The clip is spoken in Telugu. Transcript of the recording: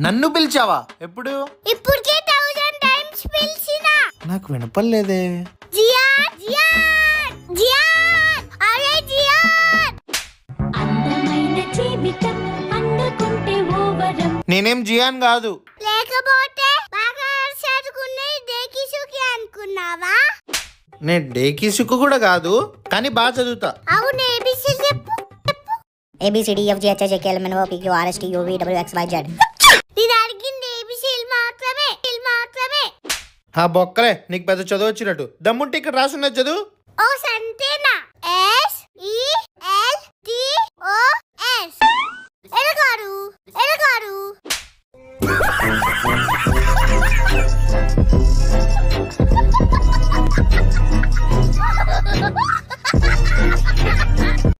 నన్ను పిలిచావా? ఎప్పుడు? ఇప్పటికే 1000 టైమ్స్ పిలిచినా. నాకు వినపడలేదే. జియాన్ జియాన్ జియాన్, అరే జియాన్. అందమైన జీవితం అందుకుంటే ఓవరం. నేనేం జియాన్ కాదు. లేకపోతే బాగా చదువుకునే డేకిసుకి అనుకున్నావా? నేను డేకి సుక్కు కూడా కాదు, కానీ బాగా చదువుతా. అవును, ఏబిసి చెప్పు. ABCDFGHIJKLMNOPQRSTUVWXYZ. నేను అడిగింది ఏబిసిలు మాత్రమే. ఆ బొక్కలే, నీకు పెద్ద చదువు వచ్చినట్టు. దమ్ముంటే ఇక్కడ రాసున్నది చదువు. ఓ సంతేనా? S E